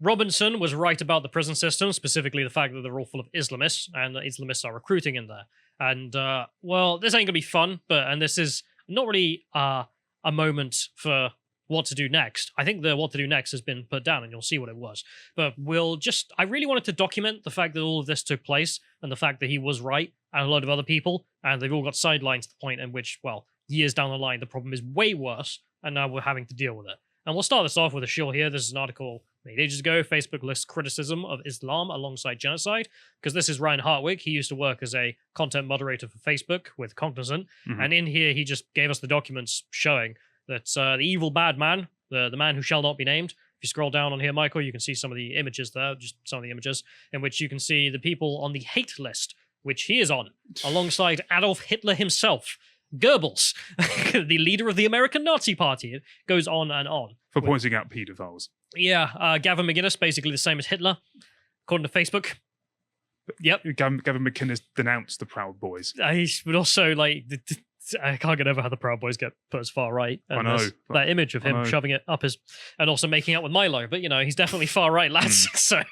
Robinson was right about the prison system, specifically the fact that they're all full of Islamists, and Islamists are recruiting in there. And, well, this ain't going to be fun, and this is not really a moment for what to do next. I think the what to do next has been put down, and you'll see what it was. But I really wanted to document the fact that all of this took place, and the fact that he was right, and a lot of other people, and they've all got sidelined to the point in which, well, years down the line, the problem is way worse, and now we're having to deal with it. And we'll start this off with a shill here. This is an article made ages ago. Facebook lists criticism of Islam alongside genocide, because this is Ryan Hartwig. He used to work as a content moderator for Facebook with Cognizant, and in here he just gave us the documents showing that the evil bad man, the man who shall not be named. If you scroll down on here, Michael, you can see some of the images there, just some of the images, in which you can see the people on the hate list, which he is on, alongside Adolf Hitler himself. Goebbels, the leader of the American Nazi Party. It goes on and on. For pointing out paedophiles. Yeah, Gavin McInnes, basically the same as Hitler, according to Facebook. Yep. Gavin McInnes denounced the Proud Boys. But also, like, I can't get over how the Proud Boys get put as far right. And I know. That image of him shoving it up his... And also making out with Milo. But, he's definitely far right, lads. So,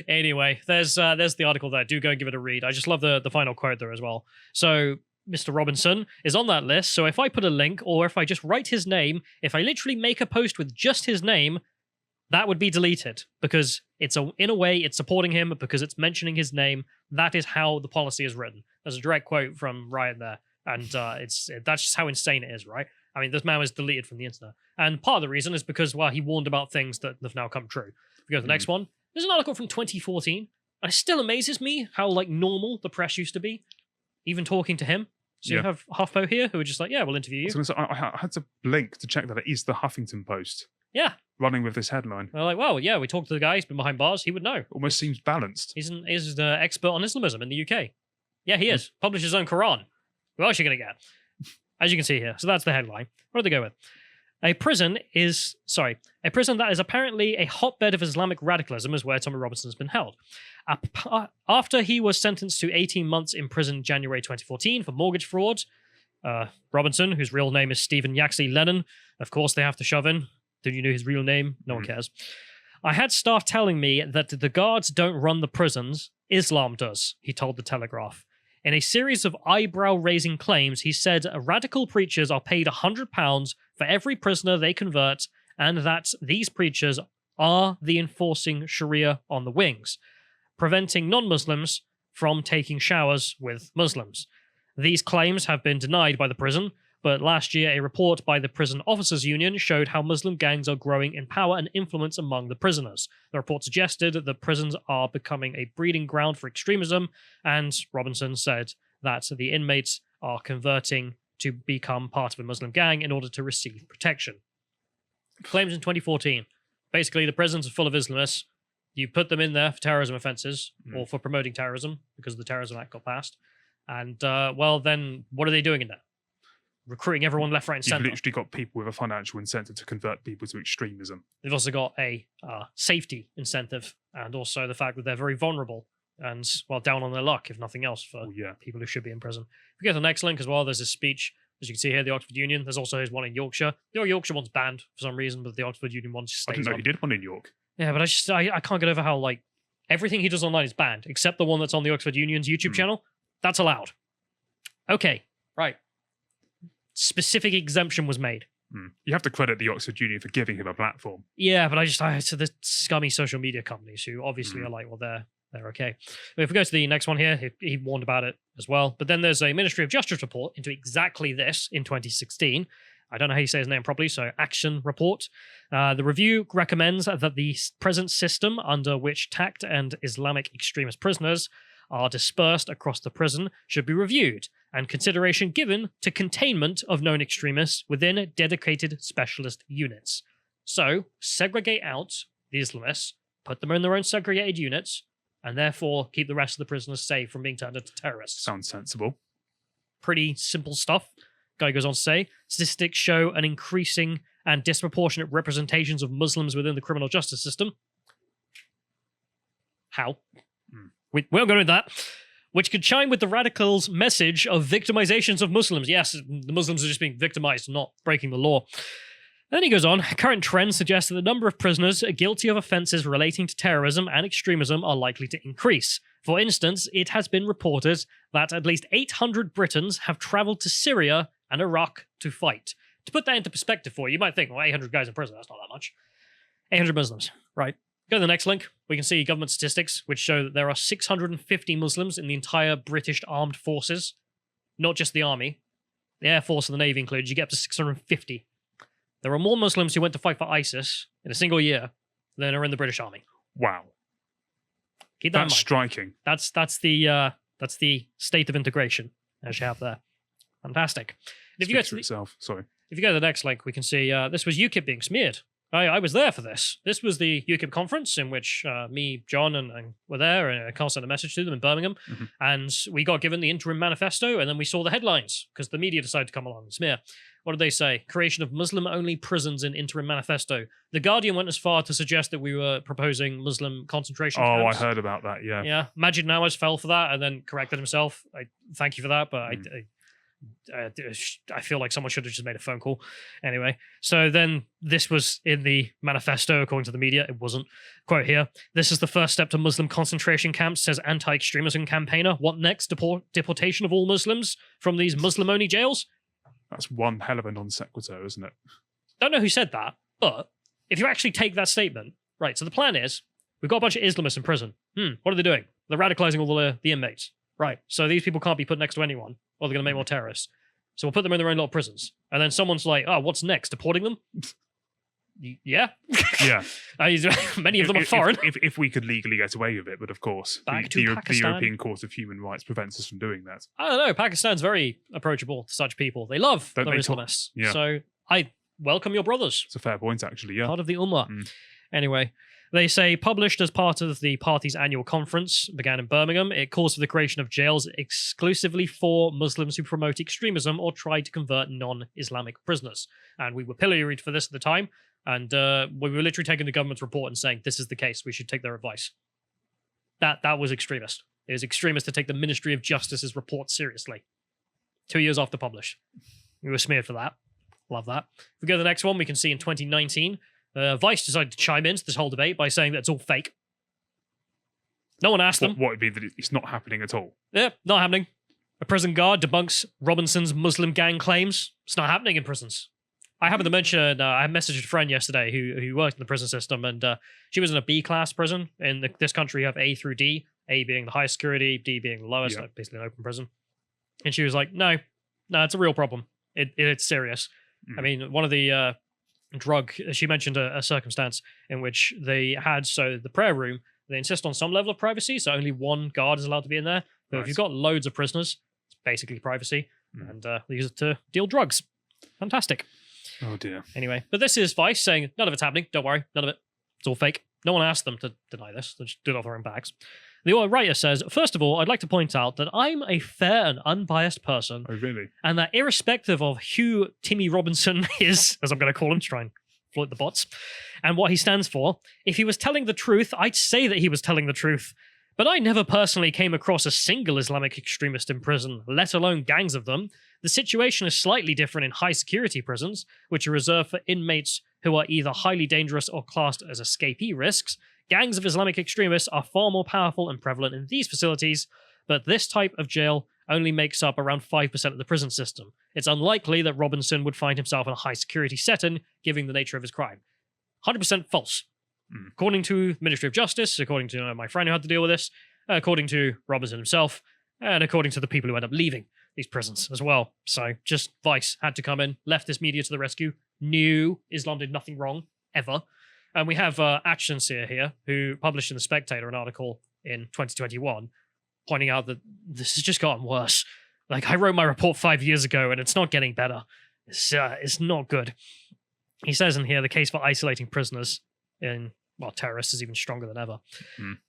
anyway, there's the article there. Do go and give it a read. I just love the final quote there as well. So... Mr. Robinson is on that list, so if I put a link, or if I just write his name, if I literally make a post with just his name, that would be deleted, because in a way, it's supporting him, because it's mentioning his name. That is how the policy is written. There's a direct quote from Ryan there, and that's just how insane it is, right? I mean, this man was deleted from the internet, and part of the reason is because, well, he warned about things that have now come true. If we go to the next one, there's an article from 2014, and it still amazes me how, like, normal the press used to be. Even talking to him. So you have HuffPo here who are just like, yeah, we'll interview you. I had to blink to check that it is the Huffington Post. Yeah. Running with this headline. They're like, well, yeah, we talked to the guy. He's been behind bars. He would know. Almost seems balanced. He's an expert on Islamism in the UK. Yeah, he is. Published his own Quran. Who else are you going to get? As you can see here. So that's the headline. What do they go with? A prison that is apparently a hotbed of Islamic radicalism is where Tommy Robinson has been held. After he was sentenced to 18 months in prison January 2014 for mortgage fraud, Robinson, whose real name is Stephen Yaxley Lennon, of course they have to shove in. Did you know his real name? No one cares. I had staff telling me that the guards don't run the prisons, Islam does, he told The Telegraph. In a series of eyebrow-raising claims, he said radical preachers are paid £100 for every prisoner they convert, and that these preachers are the enforcing Sharia on the wings, preventing non-Muslims from taking showers with Muslims. These claims have been denied by the prison, but last year a report by the Prison Officers Union showed how Muslim gangs are growing in power and influence among the prisoners. The report suggested that prisons are becoming a breeding ground for extremism, and Robinson said that the inmates are converting to become part of a Muslim gang in order to receive protection. Claims in 2014. Basically, the prisons are full of Islamists. You put them in there for terrorism offences, or for promoting terrorism, because the Terrorism Act got passed. And, well, then, what are they doing in there? Recruiting everyone left, right, and centre. You've literally got people with a financial incentive to convert people to extremism. They've also got a safety incentive, and also the fact that they're very vulnerable and, well, down on their luck, if nothing else, for people who should be in prison. If we go to the next link as well, there's a speech, as you can see here, the Oxford Union. There's also his one in Yorkshire. The Yorkshire one's banned for some reason, but the Oxford Union one just stays on. I didn't know he did one in York. Yeah, but I can't get over how, like, everything he does online is banned, except the one that's on the Oxford Union's YouTube channel. That's allowed. Okay, right. Specific exemption was made. You have to credit the Oxford Union for giving him a platform. Yeah, but so the scummy social media companies who obviously are like, well, they're okay. If we go to the next one here, he warned about it as well. But then there's a Ministry of Justice report into exactly this in 2016. I don't know how you say his name properly, so Action Report. The review recommends that the present system under which TACT and Islamic extremist prisoners are dispersed across the prison should be reviewed, and consideration given to containment of known extremists within dedicated specialist units. So, segregate out the Islamists, put them in their own segregated units, and therefore keep the rest of the prisoners safe from being turned into terrorists. Sounds sensible. Pretty simple stuff. Guy goes on to say, statistics show an increasing and disproportionate representations of Muslims within the criminal justice system. How? We won't go into that. Which could chime with the radicals' message of victimizations of Muslims. Yes, the Muslims are just being victimized, not breaking the law. Then he goes on, current trends suggest that the number of prisoners guilty of offences relating to terrorism and extremism are likely to increase. For instance, it has been reported that at least 800 Britons have travelled to Syria and Iraq to fight. To put that into perspective for you, you might think, well, 800 guys in prison, that's not that much. 800 Muslims, right. Go to the next link. We can see government statistics, which show that there are 650 Muslims in the entire British armed forces, not just the army. The Air Force and the Navy included, you get up to 650. There are more Muslims who went to fight for ISIS in a single year than are in the British Army. Wow. Keep that in That's mind. striking. That's the state of integration as you have there. Fantastic. And if you go Speaks to for itself. Sorry. if you go to the next link, we can see this was UKIP being smeared. I was there for this. This was the UKIP conference in which me, John, and were there, and I can't send a message to them in Birmingham. Mhm. And we got given the interim manifesto, and then we saw the headlines because the media decided to come along and smear. What did they say? Creation of Muslim-only prisons in interim manifesto. The Guardian went as far to suggest that we were proposing Muslim concentration Oh, camps. I heard about that. Yeah. Yeah, Majid Nawaz fell for that and then corrected himself. I thank you for that, but I feel like someone should have just made a phone call. Anyway, so then this was in the manifesto, according to the media. It wasn't. Quote here, this is the first step to Muslim concentration camps, says anti-extremism campaigner. What next? Deportation of all Muslims from these Muslim-only jails? That's one hell of a non sequitur, isn't it? Don't know who said that, but if you actually take that statement, right, so the plan is, we've got a bunch of Islamists in prison. What are they doing? They're radicalizing all the inmates. Right, so these people can't be put next to anyone, or they're going to make more terrorists. So we'll put them in their own little prisons. And then someone's like, oh, what's next? Deporting them? Yeah. Yeah. Many of them are foreign. If we could legally get away with it, but of course, Back the to Pakistan. European Court of Human Rights prevents us from doing that. I don't know. Pakistan's very approachable to such people. They love Don't their they talk- Islamists. Yeah. So I welcome your brothers. It's a fair point, actually. Yeah. Part of the Ummah. Mm. Anyway, they say published as part of the party's annual conference, began in Birmingham, it calls for the creation of jails exclusively for Muslims who promote extremism or try to convert non-Islamic prisoners. And we were pilloried for this at the time, and we were literally taking the government's report and saying, this is the case, we should take their advice. That was extremist. It was extremist to take the Ministry of Justice's report seriously. 2 years after publish. We were smeared for that. Love that. If we go to the next one, we can see in 2019, Vice decided to chime into this whole debate by saying that it's all fake. No one asked them. What would be that it's not happening at all? Yeah, not happening. A prison guard debunks Robinson's Muslim gang claims. It's not happening in prisons. I happened to mention, I messaged a friend yesterday who worked in the prison system, and she was in a B-class prison. In this country, you have A through D, A being the highest security, D being the lowest, Yeah. like basically an open prison. And she was like, no, it's a real problem. It's serious. I mean, one of the she mentioned a circumstance in which they had, so the prayer room, they insist on some level of privacy, so only one guard is allowed to be in there. But if Nice. you've got loads of prisoners, it's basically privacy, and they use it to deal drugs. Fantastic. Oh dear. Anyway, but this is Vice saying, none of it's happening, don't worry, none of it. It's all fake. No one asked them to deny this, they just did it off their own backs. The writer says, first of all, I'd like to point out that I'm a fair and unbiased person, Oh really? and that irrespective of who Timmy Robinson is, as I'm going to call him to try and float the bots, and what he stands for, if he was telling the truth, I'd say that he was telling the truth. But I never personally came across a single Islamic extremist in prison, let alone gangs of them. The situation is slightly different in high security prisons, which are reserved for inmates who are either highly dangerous or classed as escapee risks. Gangs of Islamic extremists are far more powerful and prevalent in these facilities, but this type of jail only makes up around 5% of the prison system. It's unlikely that Robinson would find himself in a high security setting, given the nature of his crime. 100% false. According to the Ministry of Justice, according to my friend who had to deal with this, according to Robinson himself, and according to the people who end up leaving these prisons as well. So just Vice had to come in, left this media to the rescue, knew Islam did nothing wrong, ever. And we have Action Seer here, who published in The Spectator an article in 2021, pointing out that this has just gotten worse. Like, I wrote my report 5 years ago, and it's not getting better. It's not good. He says in here, the case for isolating prisoners in, well, terrorists is even stronger than ever.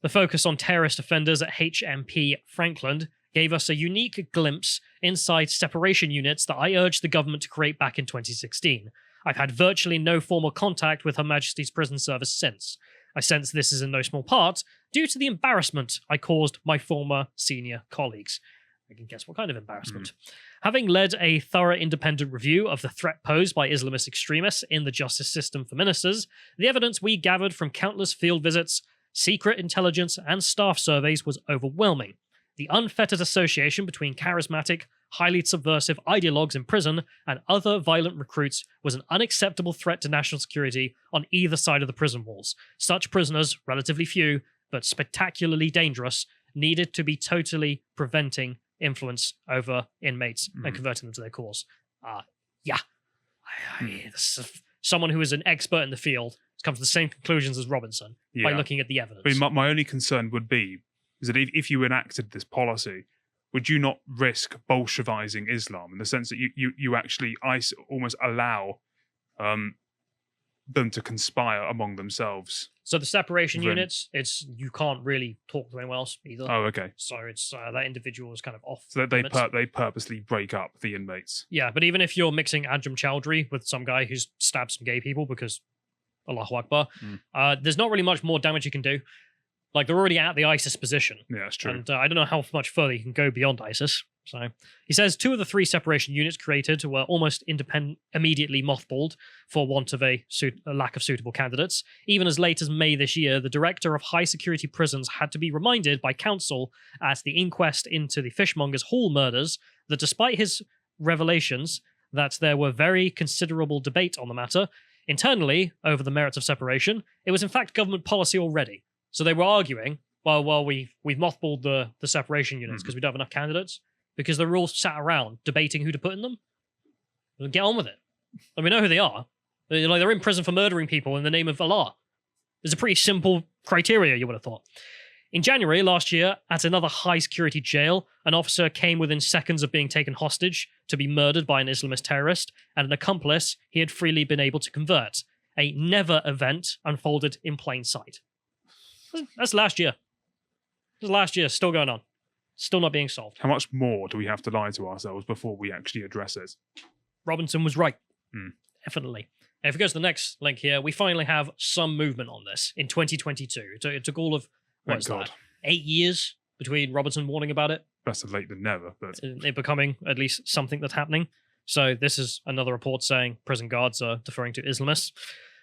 The focus on terrorist offenders at HMP Frankland gave us a unique glimpse inside separation units that I urged the government to create back in 2016. I've had virtually no formal contact with Her Majesty's Prison Service since. I sense this is in no small part due to the embarrassment I caused my former senior colleagues. I can guess what kind of embarrassment. Having led a thorough independent review of the threat posed by Islamist extremists in the justice system for ministers, the evidence we gathered from countless field visits, secret intelligence, and staff surveys was overwhelming. The unfettered association between charismatic, highly subversive ideologues in prison and other violent recruits was an unacceptable threat to national security on either side of the prison walls. Such prisoners, relatively few, but spectacularly dangerous, needed to be totally preventing influence over inmates and converting them to their cause. This is someone who is an expert in the field has come to the same conclusions as Robinson by looking at the evidence. I mean, my only concern would be is that if you enacted this policy, would you not risk Bolshevizing Islam in the sense that you actually almost allow them to conspire among themselves? So the separation units, you can't really talk to anyone else either. Oh, okay. So it's that individual is kind of off. So they purposely break up the inmates. Yeah, but even if you're mixing Ajam Chowdhury with some guy who's stabbed some gay people because Allahu Akbar, there's not really much more damage you can do. Like, they're already at the ISIS position. Yeah, that's true. And I don't know how much further you can go beyond ISIS. So he says 2 of the 3 separation units created were almost immediately mothballed for want of a lack of suitable candidates. Even as late as May this year, the director of high security prisons had to be reminded by counsel at the inquest into the Fishmongers Hall murders that despite his revelations that there were very considerable debate on the matter, internally over the merits of separation, it was in fact government policy already. So they were arguing, well, we've mothballed the separation units because we don't have enough candidates, because they're all sat around debating who to put in them. Get on with it. And we know who they are. They're in prison for murdering people in the name of Allah. There's a pretty simple criteria, you would have thought. In January last year, at another high-security jail, an officer came within seconds of being taken hostage to be murdered by an Islamist terrorist, and an accomplice he had freely been able to convert. A never event unfolded in plain sight. That's last year. This is last year, still going on. Still not being solved. How much more do we have to lie to ourselves before we actually address it? Robinson was right. Definitely. And if we go to the next link here, we finally have some movement on this in 2022. It took all of, Thank God. 8 years between Robinson warning about it. Better late than never, but it becoming at least something that's happening. So this is another report saying prison guards are deferring to Islamists.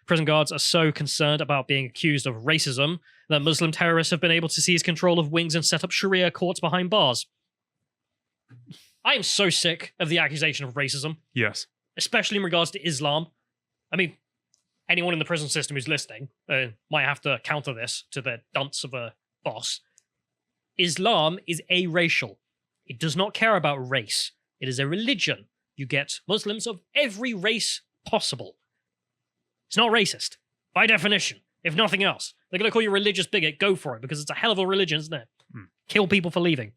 Prison guards are so concerned about being accused of racism that Muslim terrorists have been able to seize control of wings and set up Sharia courts behind bars. I am so sick of the accusation of racism. yes. Especially in regards to Islam. I mean, anyone in the prison system who's listening might have to counter this to their dunce of a boss. Islam is aracial. It does not care about race. It is a religion. You get Muslims of every race possible. It's not racist, by definition, if nothing else. They're going to call you a religious bigot, go for it, because it's a hell of a religion, isn't it? Kill people for leaving.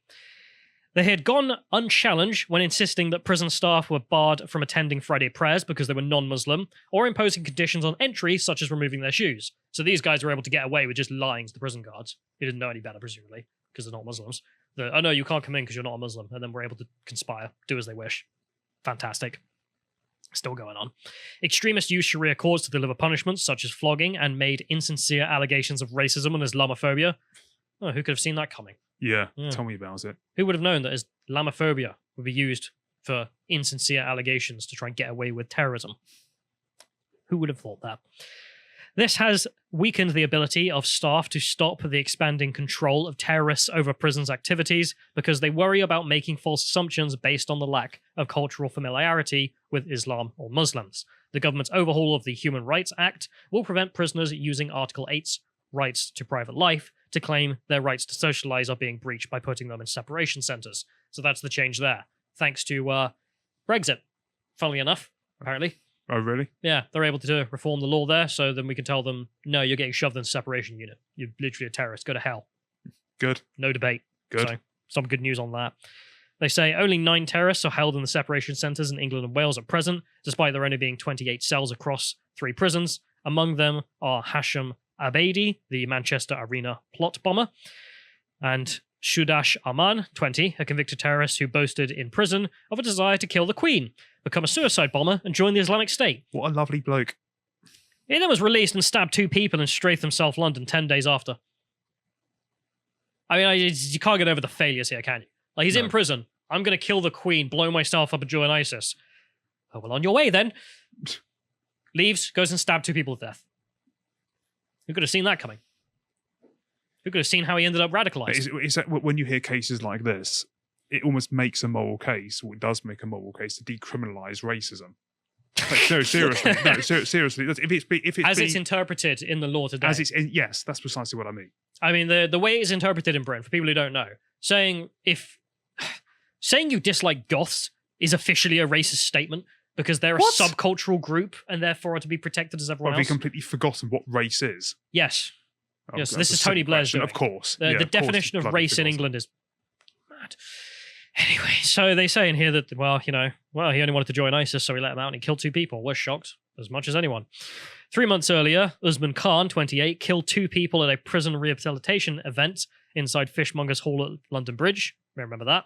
They had gone unchallenged when insisting that prison staff were barred from attending Friday prayers because they were non-Muslim, or imposing conditions on entry, such as removing their shoes. So these guys were able to get away with just lying to the prison guards, who didn't know any better, presumably, because they're not Muslims. Oh no, you can't come in because you're not a Muslim, and then we're able to conspire, do as they wish. Fantastic. Still going on. Extremists used Sharia courts to deliver punishments such as flogging and made insincere allegations of racism and Islamophobia. Oh, who could have seen that coming? Yeah, tell me about it. Who would have known that Islamophobia would be used for insincere allegations to try and get away with terrorism? Who would have thought that? This has weakened the ability of staff to stop the expanding control of terrorists over prisons' activities because they worry about making false assumptions based on the lack of cultural familiarity with Islam or Muslims. The government's overhaul of the Human Rights Act will prevent prisoners using Article 8's rights to private life to claim their rights to socialize are being breached by putting them in separation centers. So that's the change there. Thanks to Brexit, funnily enough, apparently. Oh, really? Yeah, they're able to reform the law there, so then we can tell them, no, you're getting shoved in a separation unit. You're literally a terrorist. Go to hell. Good. No debate. Good. So, some good news on that. They say only 9 terrorists are held in the separation centres in England and Wales at present, despite there only being 28 cells across 3 prisons. Among them are Hashim Abedi, the Manchester Arena plot bomber, and Shudash Aman, 20, a convicted terrorist who boasted in prison of a desire to kill the Queen, become a suicide bomber, and join the Islamic State. What a lovely bloke. He then was released and stabbed 2 people in Streatham, South London, 10 days after. I mean, you can't get over the failures here, can you? Like, he's in prison I'm going to kill the queen, blow myself up and join ISIS. Oh, well, on your way then. Leaves, goes and stabs 2 people to death. Who could have seen that coming? Who could have seen how he ended up radicalized? It's that when you hear cases like this, it almost makes a moral case, or it does make a moral case, to decriminalize racism. Like, no, seriously. No, seriously. If it's interpreted in the law today. Yes, that's precisely what I mean. I mean, the way it's interpreted in Britain, for people who don't know, saying you dislike goths is officially a racist statement because they're a subcultural group and therefore are to be protected as everyone else. Have we completely forgotten what race is? Yes. Yes, this is Tony Blair's doing. Of course. The definition of race in England is mad. Anyway, so they say in here that, he only wanted to join ISIS, so we let him out and he killed 2 people. We're shocked, as much as anyone. 3 months earlier, Usman Khan, 28, killed 2 people at a prison rehabilitation event inside Fishmongers Hall at London Bridge. Remember that?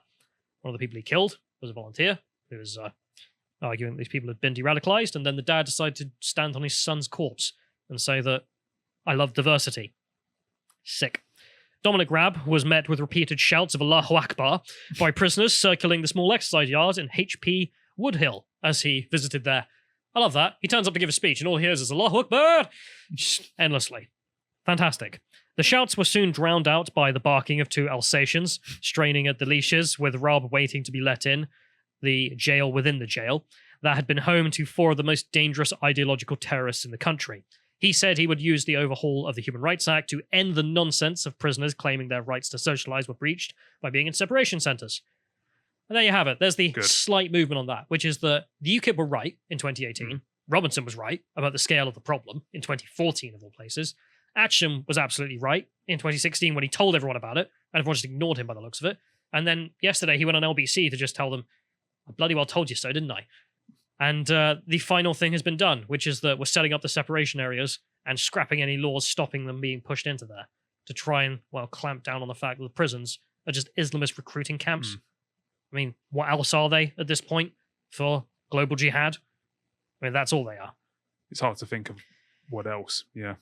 One of the people he killed was a volunteer who was arguing that these people had been de-radicalized, and then the dad decided to stand on his son's corpse and say that, I love diversity. Sick. Dominic Raab was met with repeated shouts of Allahu Akbar by prisoners circling the small exercise yard in HP Woodhill as he visited there. I love that. He turns up to give a speech and all he hears is Allahu Akbar! Just endlessly. Fantastic. The shouts were soon drowned out by the barking of 2 Alsatians, straining at the leashes, with Raab waiting to be let in, the jail within the jail, that had been home to 4 of the most dangerous ideological terrorists in the country. He said he would use the overhaul of the Human Rights Act to end the nonsense of prisoners claiming their rights to socialise were breached by being in separation centres. And there you have it. There's the slight movement on that, which is that the UKIP were right in 2018. Robinson was right about the scale of the problem in 2014, of all places. Action was absolutely right in 2016 when he told everyone about it, and everyone just ignored him by the looks of it. And then yesterday he went on LBC to just tell them, I bloody well told you so, didn't I? And the final thing has been done, which is that we're setting up the separation areas and scrapping any laws stopping them being pushed into there to try and, clamp down on the fact that the prisons are just Islamist recruiting camps. I mean, what else are they at this point for global jihad? I mean, that's all they are. It's hard to think of what else, yeah.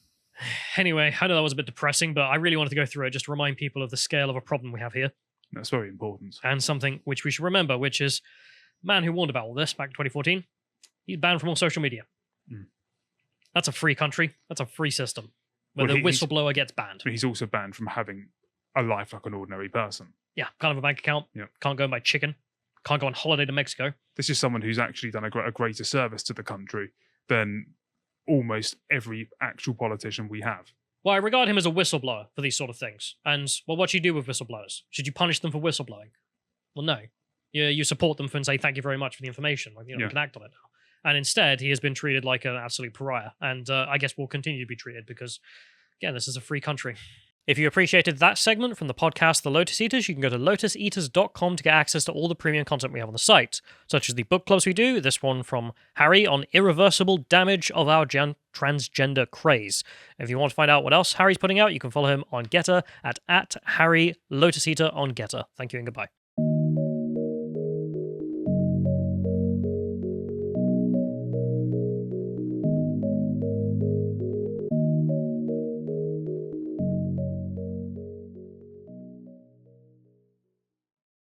Anyway, I know that was a bit depressing, but I really wanted to go through it just to remind people of the scale of a problem we have here. That's very important. And something which we should remember, which is man who warned about all this back in 2014, he's banned from all social media. That's a free country. That's a free system where the whistleblower gets banned. But he's also banned from having a life like an ordinary person. Yeah, can't have a bank account. Yeah. Can't go and buy chicken. Can't go on holiday to Mexico. This is someone who's actually done a greater service to the country than almost every actual politician we have. Well, I regard him as a whistleblower for these sort of things. And, what should you do with whistleblowers? Should you punish them for whistleblowing? Well, no. You support them and say, thank you very much for the information. We can act on it now. And instead, he has been treated like an absolute pariah. And I guess will continue to be treated because, again, this is a free country. If you appreciated that segment from the podcast The Lotus Eaters, you can go to lotuseaters.com to get access to all the premium content we have on the site, such as the book clubs we do, this one from Harry on irreversible damage of our transgender craze. If you want to find out what else Harry's putting out, you can follow him on Getter at Harry Lotus Eater on Getter. Thank you and goodbye.